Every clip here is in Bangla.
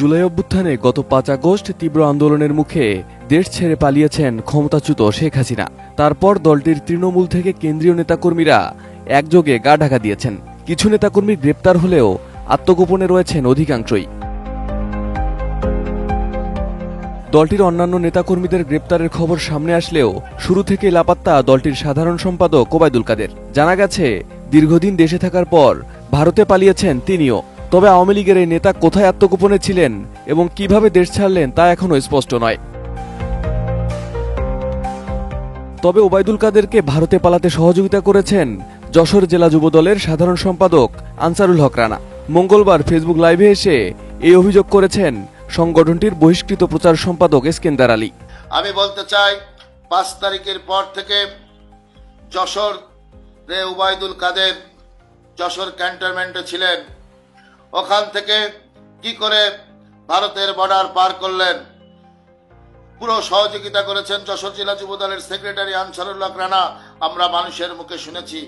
জুলাই অভ্যুত্থানে গত ৫ আগস্ট তীব্র আন্দোলনের মুখে দেশ ছেড়ে পালিয়েছেন ক্ষমতাচ্যুত শেখ হাসিনা। তারপর দলটির তৃণমূল থেকে কেন্দ্রীয় নেতাকর্মীরা একযোগে গা ঢাকা দিয়েছেন। কিছু নেতাকর্মী গ্রেপ্তার হলেও আত্মগোপনে রয়েছেন অধিকাংশই। দলটির অন্যান্য নেতাকর্মীদের গ্রেপ্তারের খবর সামনে আসলেও শুরু থেকে লাপাত্তা দলটির সাধারণ সম্পাদক ওবায়দুল কাদের। জানা গেছে, দীর্ঘদিন দেশে থাকার পর ভারতে পালিয়েছেন তিনিও। তবে আওয়ামী লীগের এই নেতা কোথায় আত্মগোপনে ছিলেন এবং কিভাবে দেশ ছাড়লেন তা এখনো স্পষ্ট নয়। তবে ওবায়দুল কাদেরকে ভারতে পালাতে সহযোগিতা করেছেন যশোর জেলা যুবদলের সাধারণ সম্পাদক আনসারুল হক রানা। মঙ্গলবার ফেসবুক লাইভে এসে এই অভিযোগ করেছেন সংগঠনটির বহিষ্কৃত প্রচার সম্পাদক এসকেন্দার আলী। আমি বলতে চাই, ৫ তারিখের পর থেকে যশোর রে ওবায়দুল কাদের যশোর ক্যান্টনমেন্টে ছিলেন। ওখান থেকে কি করে ভারতের বর্ডার পার করলেন, পুরো সহযোগিতা করেছেন যশোর জেলা যুবদলের সেক্রেটারি আনসারুল হক রানা। আমরা মানুষের মুখে শুনেছি,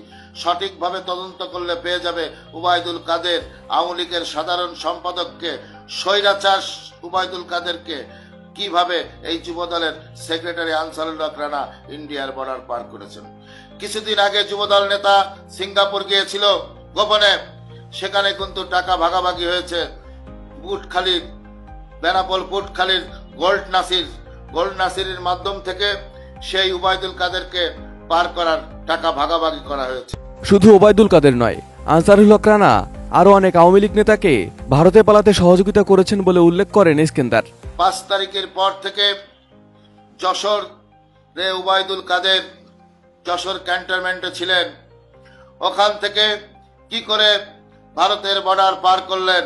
সঠিকভাবে তদন্ত করলে পেয়ে যাবে ওবায়দুল কাদের আওয়ামী লীগের সাধারণ সম্পাদককে, স্বৈরাচার ওবায়দুল কাদেরকে কিভাবে এই যুবদলের সেক্রেটারি আনসারুল হক রানা ইন্ডিয়ার বর্ডার পার করেছেন। কিছুদিন আগে যুবদল নেতা সিঙ্গাপুর গিয়েছিল গোপনে, সেখানে কিন্তু টাকা ভাগাভাগি হয়েছে। পুটখালির বেনাপোল পুটখালির গোল্ড নাসিরের মাধ্যম থেকে সেই ওবায়দুল কাদেরকে পার করার টাকা ভাগাভাগি করা হয়েছে। শুধু ওবায়দুল কাদের নয়, আনসারুল হক রানা আরো অনেক আওয়ামী লীগ নেতাকে ভারতে পালাতে সহযোগিতা করেছেন বলে উল্লেখ করেন এসকেন্দার। ৫ তারিখের পর থেকে যশোর রে ওবায়দুল কাদের যশোর ক্যান্টনমেন্টে ছিলেন। ওখান থেকে কি করে ভারতের বর্ডার পার করলেন,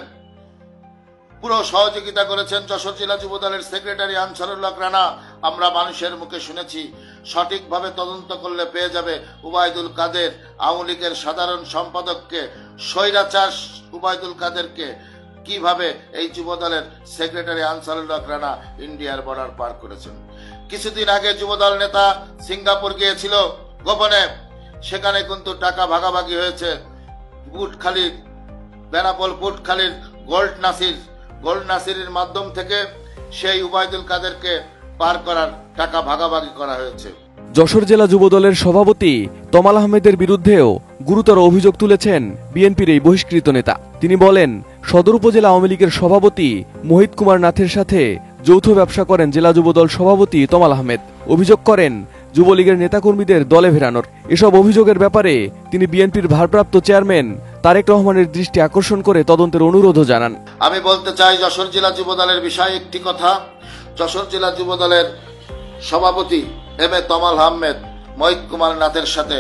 পুরো সহযোগিতা করেছেন যশোর জেলা যুবদলের সেক্রেটারি আনসারুল হক রানা। আমরা মানুষের মুখে শুনেছি, সঠিকভাবে তদন্ত করলে পেয়ে যাবে ওবায়দুল কাদের আওয়ামী লীগের সাধারণ সম্পাদককে, স্বৈরাচার ওবায়দুল কাদেরকে কিভাবে এই যুবদলের সেক্রেটারি আনসারুল হক রানা ইন্ডিয়ার বর্ডার পার করেছেন। কিছুদিন আগে যুবদল নেতা সিঙ্গাপুর গিয়েছিল গোপনে, সেখানে কিন্তু টাকা ভাগাভাগি হয়েছে। পুটখালির বেনাপোল পুটখালির গোল্ড নাসিরের মাধ্যম থেকে সেই ওবায়দুল কাদেরকে পার করার টাকা ভাগাভাগি করা হয়েছে। যশোর জেলা যুবদলের সভাপতি তমাল আহমেদের বিরুদ্ধেও গুরুতর অভিযোগ তুলেছেন বিএনপির এই বহিষ্কৃত নেতা। তিনি বলেন, সদর উপজেলা আওয়ামী লীগের সভাপতি মোহিত কুমার নাথের সাথে যৌথ ব্যবসা করেন জেলা যুবদল সভাপতি তমাল আহমেদ। অভিযোগ করেন যুবলীগের নেতাকর্মীদের দলে ফেরানোর। এসব অভিযোগের ব্যাপারে তিনি বিএনপির ভারপ্রাপ্ত চেয়ারম্যান তারেক রহমানের দৃষ্টি আকর্ষণ করে তদন্তের অনুরোধও জানান। আমি বলতে চাই, যশোর জেলা যুবদলের বিষয়ে একটি কথা। যশোর জেলা যুবদলের সভাপতি তমাল আহমেদ মোহিত কুমার নাথের সাথে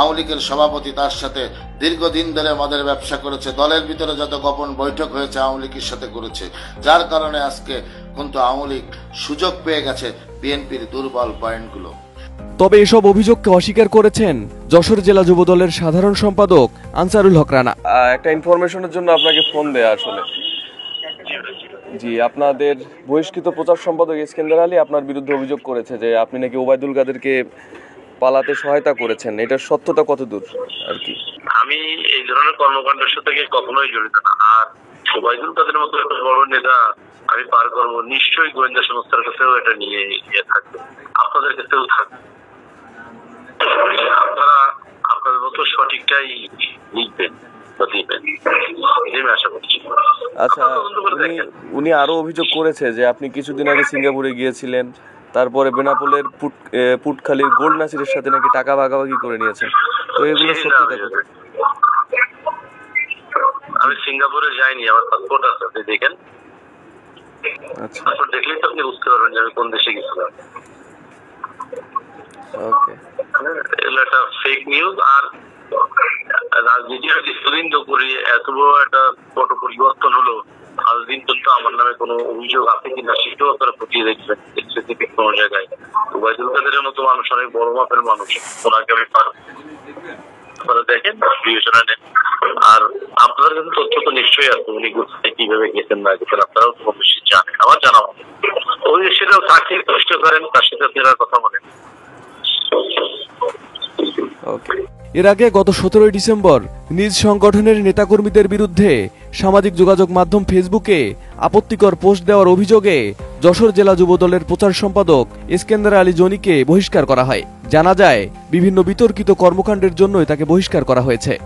আওয়ামী লীগের সভাপতি, তার সাথে দীর্ঘদিন ধরে মদের ব্যবসা করেছে। দলের ভিতরে যত গোপন বৈঠক হয়েছে আওয়ামী লীগের সাথে করেছে, যার কারণে আজকে কিন্তু আওয়ামী লীগ সুযোগ পেয়ে গেছে বিএনপির দুর্বল পয়েন্টগুলো। তবে এসব অভিযোগকে অস্বীকার করেছেন যশোর জেলা যুবদলের সাধারণ সম্পাদক আনসারুল হক রানা। একটা ইনফরমেশনের জন্য আপনাকে ফোন দেয়া আসলে। জি, আপনাদের বহিষ্কৃত প্রচার সম্পাদক এসকেন্দার আলী আপনার বিরুদ্ধে অভিযোগ করেছে যে আপনি নাকি ওবায়দুল কাদেরকে পালাতে সহায়তা করেছেন। এটার সত্যতা কতদূর আর কি? আমি এই ধরনের কর্মকাণ্ডের সাথে কখনোই জড়িত না। আর ওবায়দুল কাদের মতো একটা বড় নেতা আমি পার করবো, নিশ্চয়ই গোয়েন্দা সংস্থার কাছেও এটা নিয়ে থাকবে, আপনাদের কাছেও থাকবে। আপনারা আপনাদের মতো সঠিকটাই লিখবেন। আচ্ছা, উনি আরো অভিযোগ করেছে যে আপনি কিছুদিন আগে সিঙ্গাপুরে গিয়েছিলেন, তারপরে বেনাপোলের পুটখালির গোল্ড নাসিরের সাথে নাকি টাকা ভাগাভাগি করে নিয়েছেন। তো এগুলো সত্যি? আমি সিঙ্গাপুরে যাইনি, আমার পাসপোর্ট আছে, আপনি দেখেন। আচ্ছা, পাসপোর্ট দেখলেই তো আপনি বুঝতে পারবেন যে আমি কোন দেশে গেছিলাম। ওকে, এগুলো একটা ফেক নিউজ। আর রাজনীতির কিছুদিন করে এত বড় একটা পট পরিবর্তন হলো, আজ দিন পর্যন্ত আমার নামে কোনো অভিযোগ আছে কিনা সেটাও আপনারা খতিয়ে দেখবেন স্পেসিফিক কোনো জায়গায়। ওবায়দুল কাদেরের মতো মানুষ অনেক বড় মাপের মানুষ, ওনাকে আমি আপনারা দেখেন, বিবেচনা নেন। আর আপনাদের কাছে তথ্য তো নিশ্চয়ই আছে, উনি কোথায় কিভাবে গেছেন না গেছেন আপনারাও খুব বেশি জানেন, আমার জানা মতো। ওই সেটাও তাকে কষ্ট করেন, তার সাথে আপনারা কথা বলেন। এর আগে গত 17 ডিসেম্বর নিজ সংগঠনের নেতাকর্মীদের বিরুদ্ধে সামাজিক যোগাযোগ মাধ্যম ফেসবুকে আপত্তিকর পোস্ট দেওয়ার অভিযোগে যশোর জেলা যুবদলের প্রচার সম্পাদক ইস্কেন্দার আলী জনিকে বহিষ্কার করা হয়। জানা যায়, বিভিন্ন বিতর্কিত কর্মকাণ্ডের জন্যই তাকে বহিষ্কার করা হয়েছে।